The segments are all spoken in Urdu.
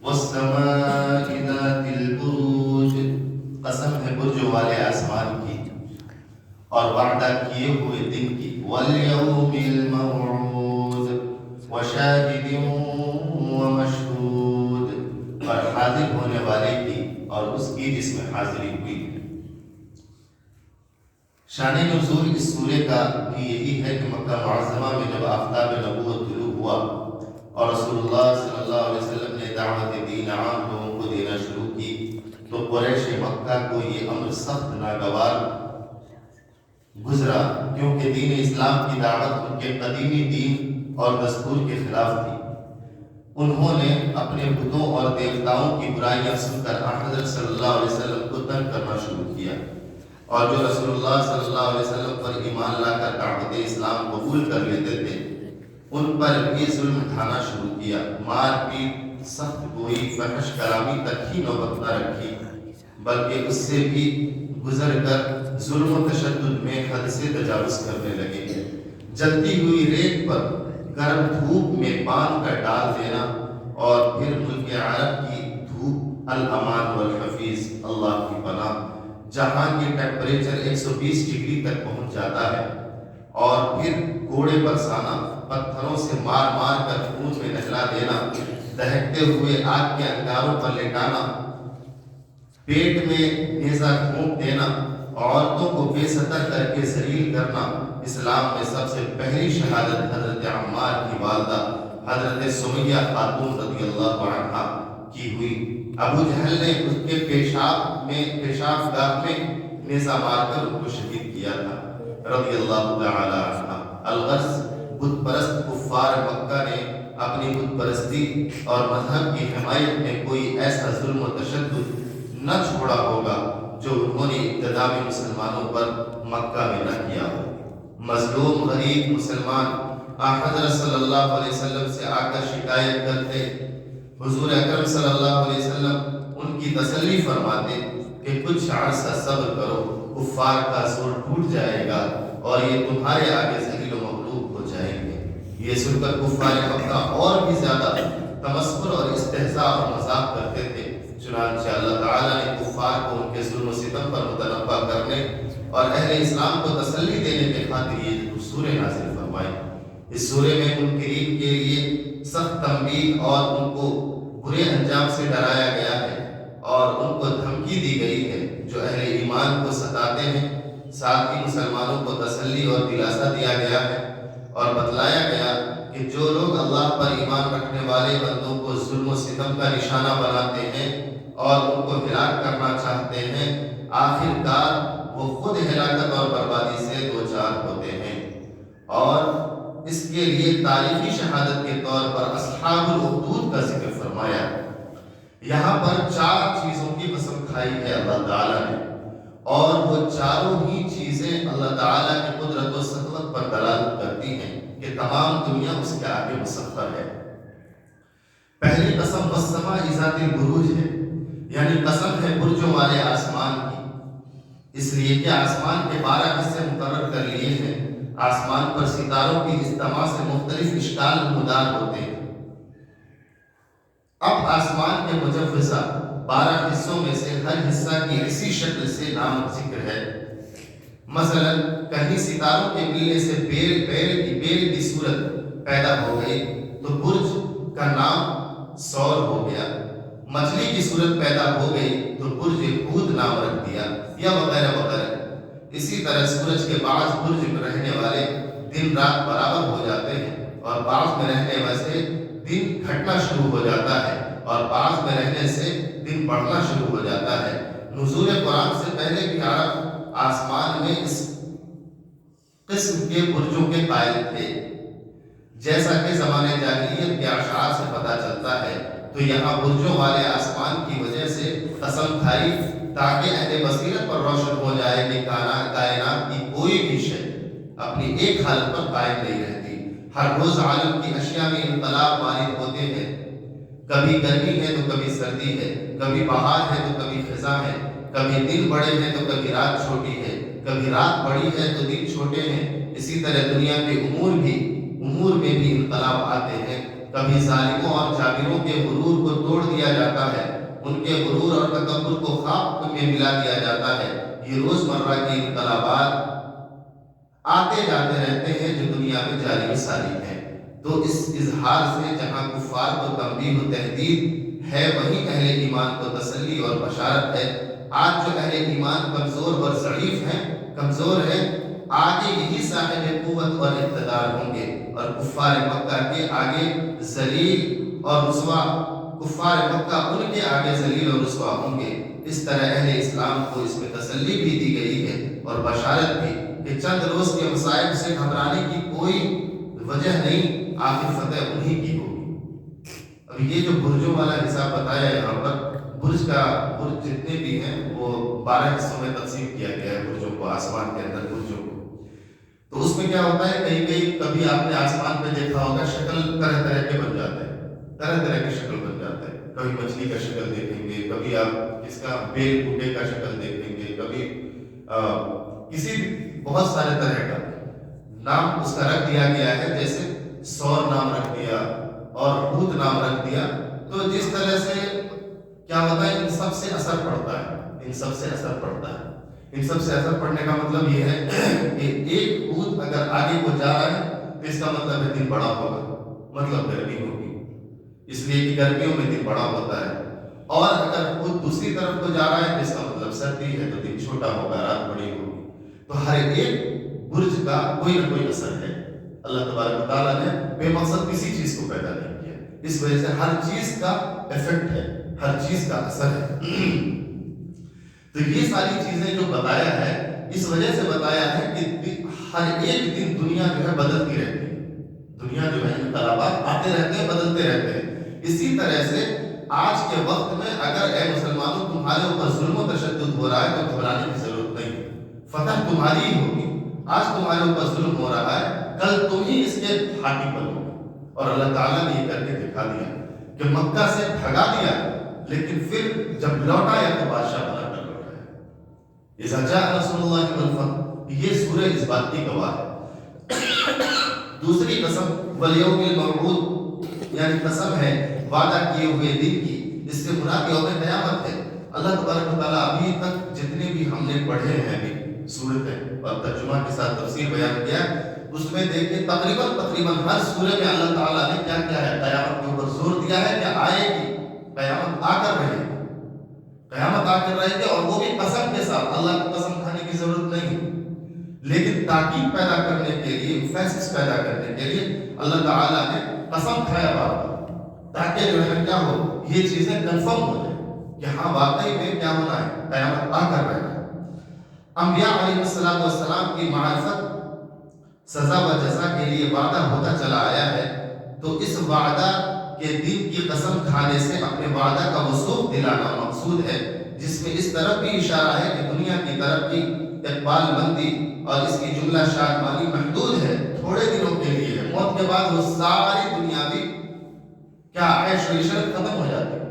والسماء ذات البروج، قسم ہے برجوں والے آسمان کی اور وعدہ کیے ہوئے دن کی، والیوم الموعود وشاہد ومشہود، اور حاضر ہونے والے کی اور اس کی جس میں حاضری ہوئی۔ شان نزول اس سورے کا بھی یہی ہے کہ مکہ معظمہ میں جب آفتاب نبوت طلوع ہوا اور رسول اللہ صلی اللہ علیہ وسلم نے دعوت دین عام لوگوں کو دینا شروع کی تو قریش مکہ کو یہ امر سخت ناگوار گزرا، کیونکہ دین اسلام کی دعوت ان کے قدیمی دین اور دستور کے خلاف تھی۔ انہوں نے اپنے بتوں اور دیوتاؤں کی برائیاں سن کر حضرت صلی اللہ علیہ وسلم کو تنگ کرنا شروع کیا، اور جو رسول اللہ صلی اللہ علیہ وسلم پر ایمان لا کر دعوت اسلام قبول کر لیتے تھے ان پر بھی ظلم ڈھانا شروع کیا، مار پیٹ، سخت گوئی، فحش کلامی تک ہی نوبت نہ رکھی، بلکہ اس سے بھی گزر کر ظلم و تشدد میں حد سے تجاوز کرنے لگے۔ جلتی ہوئی ریت پر گرم دھوپ میں باندھ کر ڈال دینا، اور پھر ملک عرب کی دھوپ الامان والحفیظ، اللہ کی پناہ، جہاں کی ٹیمپریچر 120 ڈگری تک پہنچ جاتا ہے، اور پھر کوڑے برسانا، پتھروں سے مار مار کر خون میں نہلا دینا، دہکتے ہوئے آگ کے انگاروں پر لٹانا، پیٹ میں نیزہ گھونپ دینا، عورتوں کو بے ستر کر کے ذلیل کرنا۔ اسلام میں سب سے پہلی شہادت حضرت عمار کی والدہ حضرت سمیہ خاتون رضی اللہ عنہا کی ہوئی۔ ابو جہل نے اس کے پیشاب گاہ میں نیزہ مار کر ان کو شہید کیا تھا رضی اللہ تعالی عنہ۔ الغرض بت پرست کفار مکہ نے اپنی بت پرستی اور مذہب کی حمایت میں کوئی ایسا ظلم و تشدد نہ چھوڑا ہوگا جو انہوں نے ابتدا میں مسلمانوں پر مکہ میں نہ کیا ہو۔ مظلوم غریب مسلمان حضرت صلی اللہ علیہ وسلم سے آ کر شکایت کرتے، حضور اکرم صلی اللہ علیہ وسلم ان کی تسلی فرماتے کہ کچھ عرصہ صبر کرو، کفار کا زور ٹوٹ جائے گا اور یہ تمہارے آگے ذلیل و مغلوب ہو جائیں گے۔ یہ سن کر کفار مکہ اور بھی زیادہ تمسخر اور استہزاء اور مذاق کرتے تھے۔ چنانچہ اللہ تعالیٰ نے کفار کو ان کے ظلم و ستم پر متنبہ کرنے اور اہل اسلام کو تسلی دینے کے خاطر یہ سورہ نازل فرمائی۔ اس سورہ میں منکرین کے لیے سخت تنبیہ اور ان کو برے انجام سے ڈرایا گیا ہے، اور ان کو دھمکی دی گئی ہے جو اہل ایمان کو ستاتے ہیں۔ ساتھ ہی مسلمانوں کو تسلی اور دلاسا دیا گیا ہے اور بتلایا گیا کہ جو لوگ اللہ پر ایمان رکھنے والے بندوں کو ظلم و ستم کا نشانہ بناتے ہیں اور ان کو ہلاک کرنا چاہتے ہیں، آخر کار وہ خود ہلاکت اور بربادی سے دوچار ہوتے ہیں۔ اور اس کے لیے تاریخی شہادت کے طور پر اصحاب الاخدود کا ذکر فرمایا۔ یہاں پر 4 چیزوں کی قسم کھائی ہے اللہ تعالیٰ نے، اور وہ چاروں ہی چیزیں اللہ تعالیٰ کی قدرت و سطوت پر دلالت کرتی ہیں کہ تمام دنیا اس کے آگے مسخر ہے۔ پہلی قسم والسماء ذات البروج ہے، یعنی قسم ہے برجوں والے آسمان کی، اس لیے کہ آسمان کے 12 حصے مقرر کر لیے ہیں۔ آسمان پر ستاروں کی اجتماع سے مختلف اشکال نمودار ہوتے ہیں۔ اب آسمان کے مجوزہ 12 حصوں میں سے ہر حصہ کی اسی شکل سے نام ذکر ہے۔ مثلا کہیں ستاروں کے ملنے سے بیل کی صورت پیدا ہو گئی تو برج کا نام سور ہو گیا، مچھلی کی صورت پیدا ہو گئی تو برج حوت نام رکھ دیا، یا وغیرہ وغیرہ۔ اسی طرح سورج کے بعض برج میں رہنے والے دن رات برابر ہو جاتے ہیں، اور بعض میں رہنے ویسے دن گھٹنا شروع ہو جاتا ہے، اور بعض میں رہنے سے دن بڑھنا شروع ہو جاتا ہے۔ نزول قرآن سے پہلے بھی عرب آسمان میں اس قسم کے برجوں کے قائل تھے، جیسا کہ زمانے جاہلیت کے اشعار سے پتہ چلتا ہے۔ تو یہاں برجوں والے آسمان کی وجہ سے قسم کھائی تاکہ اہل بصیرت پر روشن ہو جائے کہ کائنات کی کوئی بھی شے اپنی ایک حالت پر قائم نہیں رہتی۔ ہر روز عالم کی اشیاء میں انقلاب وارد ہوتے ہیں، کبھی گرمی ہے تو کبھی سردی ہے، کبھی بہار ہے تو کبھی خزاں ہے، کبھی دن بڑے ہیں تو کبھی رات چھوٹی ہے، کبھی رات بڑی ہے تو دن چھوٹے ہیں۔ اسی طرح دنیا کے امور میں بھی انقلاب آتے ہیں۔ کبھی ظالموں اور جابروں کے غرور کو توڑ دیا جاتا ہے، ان کے غرور اور تکبر کو خاک میں ملا دیا جاتا ہے۔ یہ روزمرہ کے انقلابات آتے جاتے رہتے ہیں جو دنیا میں جاری و ساری ہیں۔ تو اس اظہار سے جہاں کفار کو تنبیہ و تحدید ہے، وہیں اہل ایمان کو تسلی اور بشارت ہے۔ آج جو اہل ایمان کمزور اور ضعیف ہیں، کمزور ہیں، آگے یہی صاحب قوت اور اقتدار ہوں گے، اور کفار مکہ کے آگے ذلیل اور رسوا، کفار مکہ ان کے آگے ذلیل اور رسوا ہوں گے۔ اس طرح اہل اسلام کو اس میں تسلی بھی دی گئی ہے اور بشارت بھی کہ چند روز کے مصائب سے گھبرانے کی کوئی وجہ نہیں، آخر فتح انہی کی ہوگی۔ اب یہ جو برجوں والا حساب بتایا یہاں پر، برج جتنے بھی ہیں وہ 12 حصوں میں تقسیم کیا گیا ہے برجوں کو، آسمان کے اندر برجوں کو۔ تو اس میں کیا ہوتا ہے، کہیں کبھی آپ نے آسمان پہ دیکھا ہوگا شکل طرح طرح کے بن جاتے ہیں، طرح طرح کی شکل بن جاتے ہیں۔ کبھی مچھلی کا شکل دیکھیں گے، کبھی آپ اس کا بیل بوٹے کا شکل دیکھیں گے، کبھی کسی بہت سارے طرح کا نام اس کا رکھ دیا گیا ہے، جیسے سور نام رکھ دیا اور ہود نام رکھ دیا۔ تو جس طرح سے کیا ہوتا ہے، ان سب سے اثر پڑتا ہے، ان سب سے اثر پڑتا ہے۔ ان سب سے اثر پڑنے کا مطلب یہ ہے کہ ایک ہود اگر آگے کو جا رہا ہے تو اس کا مطلب ہے دن بڑا ہوگا، مطلب گرمی ہوگی، اس لیے کہ گرمیوں میں دن بڑا ہوتا ہے۔ اور اگر ہود دوسری طرف کو جا رہا ہے تو اس کا مطلب سردی ہے، تو دن چھوٹا ہوگا، رات بڑی ہوگی۔ تو ہر ایک برج کا کوئی نہ کوئی اثر ہے۔ اللہ تبارک و تعالیٰ نے بے مقصد کسی چیز کو پیدا نہیں کیا، اس وجہ سے ہر چیز کا ایفیکٹ ہے، ہر چیز کا اثر ہے۔ تو یہ ساری چیزیں جو بتایا ہے، اس وجہ سے بتایا ہے کہ ہر ایک دن دنیا جو ہے بدلتی رہتی ہے، دنیا جو ہے انقلابات آتے رہتے ہیں، بدلتے رہتے ہیں۔ اسی طرح سے آج کے وقت میں اگر اے مسلمانوں تمہارے اوپر ظلم و تشدد ہو رہا ہے تو گھبرانے کی ضرورت نہیں ہے، فتح تمہاری ہی ہوگی۔ آج تمہارے اوپر ظلم ہو رہا ہے، کل تم ہی اس کے حاکم بنو گے۔ اور اللہ تعالیٰ نے یہ کر کے دکھا دیا کہ مکہ سے بھگا دیا، لیکن پھر جب لوٹا یا تو بادشاہ بنا کر لوٹا ہے۔ اذا جاء نصر اللہ والفتح، یہ سورہ اس بات کی گواہ ہے۔ دوسری قسم والیوم الموعود، یعنی قسم ہے وعدہ کیے ہوئے دن کی، اس سے مراد یوم قیامت ہے۔ اللہ تبارک و تعالیٰ ابھی تک جتنے بھی ہم نے پڑھے ہیں ابھی سورتیں اور ترجمہ کے ساتھ تفسیر بیان کیا، اس میں دیکھیں تقریباً ہر سورہ میں اللہ تعالیٰ نے کیا کیا ہے، قیامت کے اوپر زور دیا ہے کہ آئے گی، قیامت آ کر رہے گی، قیامت آ کر رہے گی، اور وہ بھی قسم کے ساتھ۔ اللہ کو قسم کھانے کی ضرورت نہیں، لیکن تاکید پیدا کرنے کے لیے، ایمفیسس پیدا کرنے کے لیے اللہ تعالیٰ نے قسم کھایا بات، تاکہ جو ہے کیا ہو، یہ چیزیں کنفرم ہو جائیں کہ ہاں واقعی میں کیا ہونا ہے، قیامت آ کر رہنا ہے۔ انبیاء علیہ السلام کی معرفت، سزا و جزا کے لیے وعدہ ہوتا چلا آیا ہے، تو اس وعدہ کے دن کی قسم کھانے سے اپنے وعدہ کا وثوق دلانا مقصود ہے، جس میں اس طرف بھی اشارہ ہے کہ دنیا کی ترقی، اقبال مندی اور اس کی جملہ شادمانی محدود ہے، تھوڑے دنوں کے لیے ہے۔ موت کے بعد وہ ساری دنیاوی کیا عیش و عشرت ختم ہو جاتی ہے،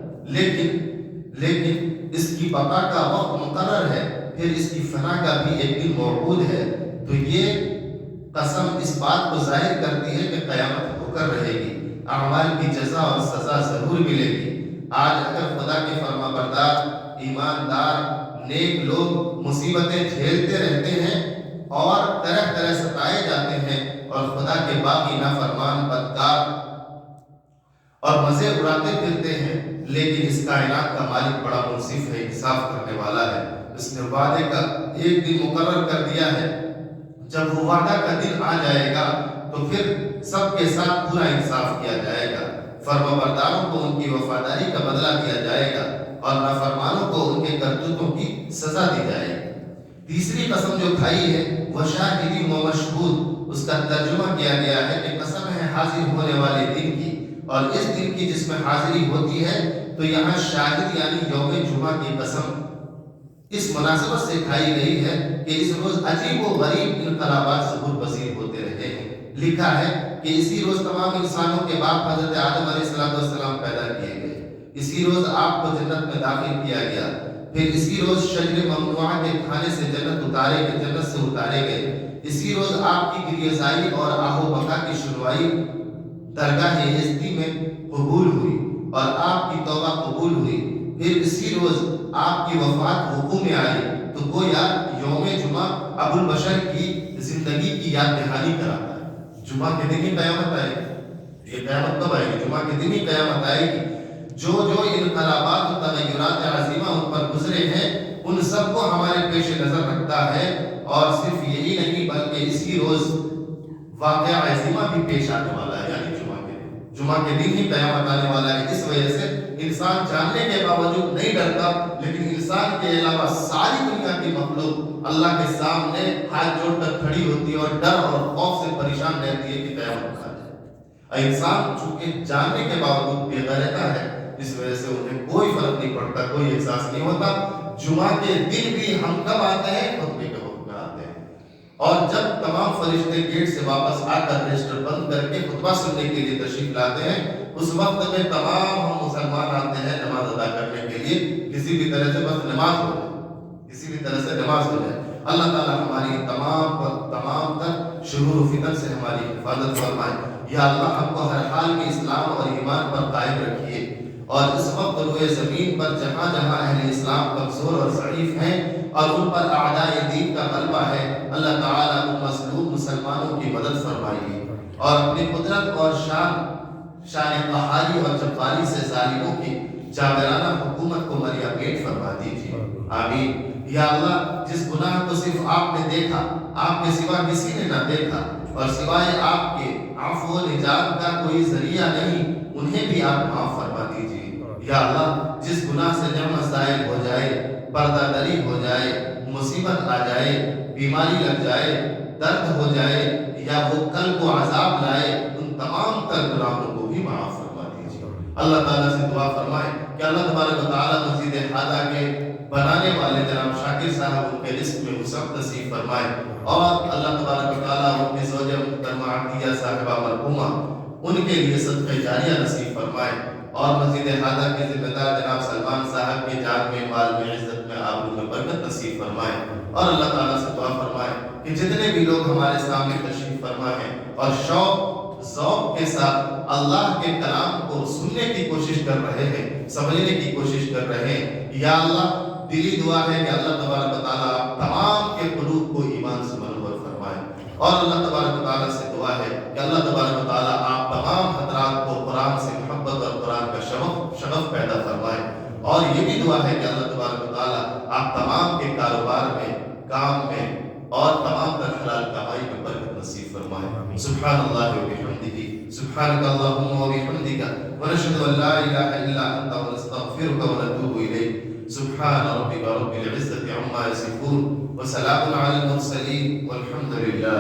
لیکن اس کی بقا کا وقت مقرر ہے، پھر اس کی فنا کا بھی ایک دن موعود ہے۔ تو یہ قسم اس بات کو ظاہر کرتی ہے کہ قیامت ہو کر رہے گی، اعمال کی جزا اور سزا ضرور ملے گی۔ آج اگر خدا کے فرما بردار، ایماندار، نیک لوگ مصیبتیں جھیلتے رہتے ہیں اور طرح طرح ستائے جاتے ہیں، اور خدا کے باقی نافرمان، بدکار اور مزے اڑاتے پھرتے ہیں، لیکن اس کائنات کا مالک بڑا منصف ہے، انصاف کرنے والا ہے۔ اس نے وعدے کا ایک دن مقرر کر دیا ہے، جب وہ وعدہ کا دن آ جائے گا تو پھر سب کے ساتھ پورا انصاف کیا جائے گا۔ فرما برداروں کو ان کی وفاداری کا بدلہ دیا جائے گا، اور نافرمانوں کو ان کے کرتوتوں کی سزا دی جائے گی۔ تیسری قسم جو کھائی ہے وہ شاہدی و مشہود، اس کا ترجمہ کیا گیا ہے کہ قسم ہے حاضر ہونے والے دن کی، اور اس دن کی جس میں حاضری ہوتی ہے، تو یہاں شاہد یعنی یوم جمعہ کی قسم اس مناسبت سے کھائی گئی ہے کہ اس روز عجیب و غریب انقلابات ظہور پذیر ہوتے رہے ہیں۔ لکھا ہے کہ اسی روز تمام انسانوں کے باپ حضرت آدم علیہ السلام پیدا کیے گئے، اسی روز آپ کو جنت میں داخل کیا گیا، پھر اسی روز شجر ممنوعہ کے کھانے سے جنت سے اتارے گئے، اسی روز آپ کی گریزائی اور آہ و بکا کی درگاہ یزدی میں قبول ہوئی اور آپ کی توبہ قبول ہوئی، پھر اسی روز آپ کی وفات وقوع میں آئی، تو گویا یوم جمعہ ابو البشر کی زندگی کی یاد دہانی کراتا ہے۔ جمعہ کے دن ہی قیامت آئے گی۔ یہ قیامت کب آئے گی؟ جمعہ کے دن ہی قیامت آئے گی۔ جو جو انقلابات و تغیرات عظیمہ ان پر گزرے ہیں، ان سب کو ہمارے پیش نظر رکھتا ہے، اور صرف یہی نہیں بلکہ اسی روز واقعہ عظیمہ بھی پیش آنے والا ہے، یعنی جمعہ کے دن ہی قیامت آنے والا ہے۔ اس وجہ سے انسان جاننے کے باوجود نہیں ڈرتا، لیکن انسان کے علاوہ ساری دنیا کی مخلوق اللہ کے سامنے ہاتھ جوڑ کر کھڑی ہوتی ہے اور ڈر اور خوف سے پریشان رہتی ہے کہ قیامت آ جائے۔ انسان چونکہ جاننے کے باوجود بے غیرتا ہے، اس وجہ سے انہیں کوئی فرق نہیں پڑتا، کوئی احساس نہیں ہوتا۔ جمعہ کے دن بھی ہم کب آتے ہیں؟ خطبے کے وقت میں آتے ہیں، اور جب تمام فرشتے گیٹ سے واپس آ کر رجسٹر بند کر کے خطبہ سننے کے لیے تشریف لاتے ہیں، اس وقت میں تمام ہم مسلمان آتے ہیں نماز ادا کرنے کے لیے، کسی بھی طرح سے بس نماز ہو جائے، کسی بھی طرح سے نماز ہو جائے۔ اللہ تعالیٰ ہماری تمام تر شرور و فتن سے ہماری حفاظت فرمائے۔ یا اللہ ہم کو ہر حال میں اسلام اور ایمان پر قائم رکھیے، اور اس وقت روئے زمین پر جہاں جہاں اہل اسلام کمزور اور ضعیف ہیں اور ان پر اعداء دین کا غلبہ ہے، اللہ تعالیٰ ان مظلوم مسلمانوں کی مدد فرمائیے، اور اپنی قدرت اور شان قہاری اور جباری سے ظالموں کی جابرانہ حکومت کو مریا پیٹ فرما دیجیے، آمین۔ یا اللہ جس گناہ کو صرف آپ نے دیکھا، آپ کے سوا کسی نے نہ دیکھا، اور سوائے آپ کے عفو و نجات کا کوئی ذریعہ نہیں، انہیں بھی آپ معاف فرما دیجیے۔ یا اللہ جس گناہ سے نعمت زائل ہو جائے، پردہ دری ہو جائے، مصیبت آ جائے، بیماری لگ جائے، درد ہو جائے، یا وہ کل کو عذاب لائے، ان تمام تر گناہوں کو بھی معاف فرما دیجیے۔ اللہ تعالیٰ سے دعا فرمائیں کہ اللہ تبارک و تعالیٰ مسجد ہادہ کے بنانے والے جناب شاکر صاحب ان کے رزق میں وسعت نصیب فرمائے، اور اللہ تبارک و تعالیٰ ان کی زوجہ محترمہ عطیہ صاحبہ مرحومہ ان کے لیے صدقہ جاریہ نصیب فرمائے، اور مسجد ہادہ کے ذمہ دار جناب سلمان صاحب کے جان میں، مال میں، عزت میں، آبرو میں برکت نصیب فرمائے، اور اللہ تعالیٰ سے دعا فرمائے کہ جتنے بھی لوگ ہمارے سامنے تشریف فرما ہیں اور شوق ذوق کے ساتھ اللہ کے کلام کو سننے کی کوشش کر رہے ہیں، سمجھنے کی کوشش کر رہے ہیں، یا اللہ دلی دعا ہے کہ اللہ تبارک و تعالیٰ آپ تمام کے قلوب کو ایمان سے منور فرمائے، اور اللہ تبارک و تعالیٰ سے دعا ہے کہ اللہ تبارک و تعالیٰ آپ تمام حضرات کو قرآن سے محبت اور قرآن کا شغف پیدا فرمائے، اور یہ بھی دعا ہے کہ اللہ تبارک و تعالیٰ آپ تمام کے کاروبار میں، کام میں، اور تمام تر حلال کمائی میں برکت نصیب فرمائے۔ سبحان اللہ و بحمدہ، سبحانک اللہم و بحمدک، ونشہد ان لا الہ الا انت ونستغفرک ونتوب الیک۔ سبحان ربک رب العزة عما یصفون، وسلام علی المرسلین، والحمد للہ۔